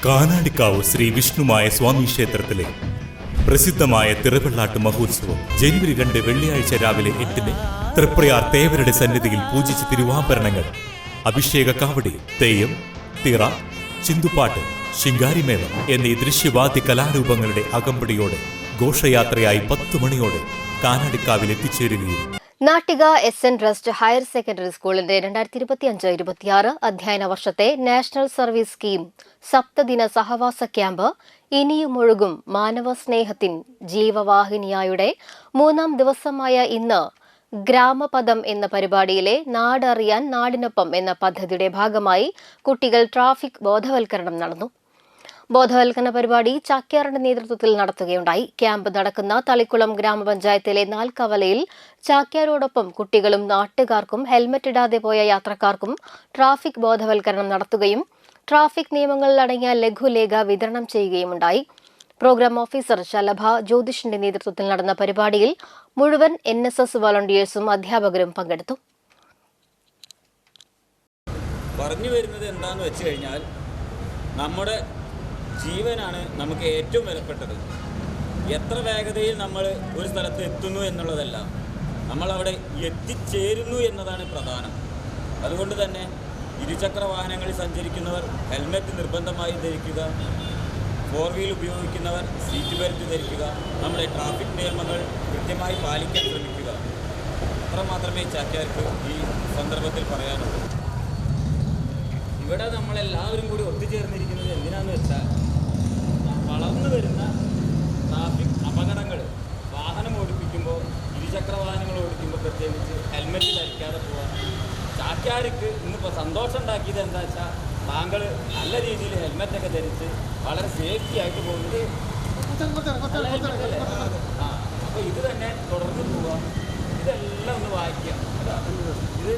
കാനാടിക്കാവ് ശ്രീ വിഷ്ണുമായ സ്വാമി ക്ഷേത്രത്തിലെ പ്രസിദ്ധമായ തിറവെള്ളാട്ട് മഹോത്സവം ജനുവരി 2 വെള്ളിയാഴ്ച രാവിലെ 8-ന് തൃപ്രയാർ തേവരുടെ സന്നിധിയിൽ പൂജിച്ച തിരുവാഭരണങ്ങൾ, അഭിഷേക കാവടി, തെയ്യം, തിറ, ചിന്തുപാട്ട്, ശിങ്കാരിമേളം എന്നീ ദൃശ്യവാദ്യ കലാരൂപങ്ങളുടെ അകമ്പടിയോടെ ഘോഷയാത്രയായി 10 മണിയോടെ കാനാടിക്കാവിൽ എത്തിച്ചേരുകയും Nattika SN trust higher secondary സ്കൂളിന്റെ 2025-26 അധ്യയന വർഷത്തെ നാഷണൽ സർവീസ് സ്കീം സപ്തദിന സഹവാസ ക്യാമ്പ് ഇനിയും ഒഴുകും മാനവ സ്നേഹത്തിൻ ജീവവാഹിനിയായുടെ 3-ാം ദിവസമായ ഇന്ന് ഗ്രാമപദം എന്ന പരിപാടിയിലെ നാടറിയാൻ നാടിനൊപ്പം എന്ന പദ്ധതിയുടെ ഭാഗമായി കുട്ടികൾ ട്രാഫിക് ബോധവൽക്കരണം നടന്നു. ബോധവൽക്കരണ പരിപാടി ചാക്യാറിന്റെ നേതൃത്വത്തിൽ നടത്തുകയുണ്ടായി. ക്യാമ്പ് നടക്കുന്ന തളിക്കുളം ഗ്രാമപഞ്ചായത്തിലെ നാൽക്കവലയിൽ ചാക്യാരോടൊപ്പം കുട്ടികളും നാട്ടുകാർക്കും ഹെൽമറ്റ് ഇടാതെ പോയ യാത്രക്കാർക്കും ട്രാഫിക് ബോധവൽക്കരണം നടത്തുകയും ട്രാഫിക് നിയമങ്ങളിൽ അടങ്ങിയ ലഘുലേഖ വിതരണം ചെയ്യുകയുമുണ്ടായി. പ്രോഗ്രാം ഓഫീസർ ശലഭ ജ്യോതിഷിന്റെ നേതൃത്വത്തിൽ നടന്ന പരിപാടിയിൽ മുഴുവൻ NSS വോളണ്ടിയേഴ്സും അധ്യാപകരും പങ്കെടുത്തു. പറഞ്ഞു വരുന്നത് എന്താണെന്ന് വെച്ച് കഴിഞ്ഞാൽ, നമ്മുടെ ജീവനാണ് നമുക്ക് ഏറ്റവും വിലപ്പെട്ടത്. എത്ര വേഗതയിൽ നമ്മൾ ഒരു സ്ഥലത്ത് എത്തുന്നു എന്നുള്ളതല്ല, നമ്മളവിടെ എത്തിച്ചേരുന്നു എന്നതാണ് പ്രധാനം. അതുകൊണ്ട് തന്നെ ഇരുചക്ര വാഹനങ്ങളിൽ സഞ്ചരിക്കുന്നവർ ഹെൽമെറ്റ് നിർബന്ധമായി ധരിക്കുക, 4 വീൽ ഉപയോഗിക്കുന്നവർ സീറ്റ് ബെൽറ്റ് ധരിക്കുക, നമ്മുടെ ട്രാഫിക് നിയമങ്ങൾ കൃത്യമായി പാലിക്കാൻ ശ്രമിക്കുക. അത്ര മാത്രമേ ചാക്യാർക്ക് ഈ സന്ദർഭത്തിൽ പറയാനുള്ളൂ. ഇവിടെ നമ്മളെല്ലാവരും കൂടി ഒത്തുചേർന്നിരിക്കുന്നത് എന്തിനാണെന്ന് വെച്ചാൽ, വളർന്നു വരുന്ന ട്രാഫിക് അപകടങ്ങൾ, വാഹനം ഓടിപ്പിക്കുമ്പോൾ, ഇരുചക്ര വാഹനങ്ങൾ ഓടിക്കുമ്പോൾ പ്രത്യേകിച്ച് ഹെൽമെറ്റ് ധരിക്കാതെ പോകാൻ ചാക്യാർക്ക് ഇന്നിപ്പോൾ സന്തോഷം ഉണ്ടാക്കിയത് എന്താ വെച്ചാൽ, താങ്കൾ നല്ല രീതിയിൽ ഹെൽമെറ്റൊക്കെ ധരിച്ച് വളരെ സേഫ്റ്റി ആയിട്ട് പോകുന്നത്. അപ്പോൾ ഇത് തന്നെ തുടർന്ന് പോവുക. ഇതെല്ലാം ഒന്ന് വായിക്കുക. ഇത്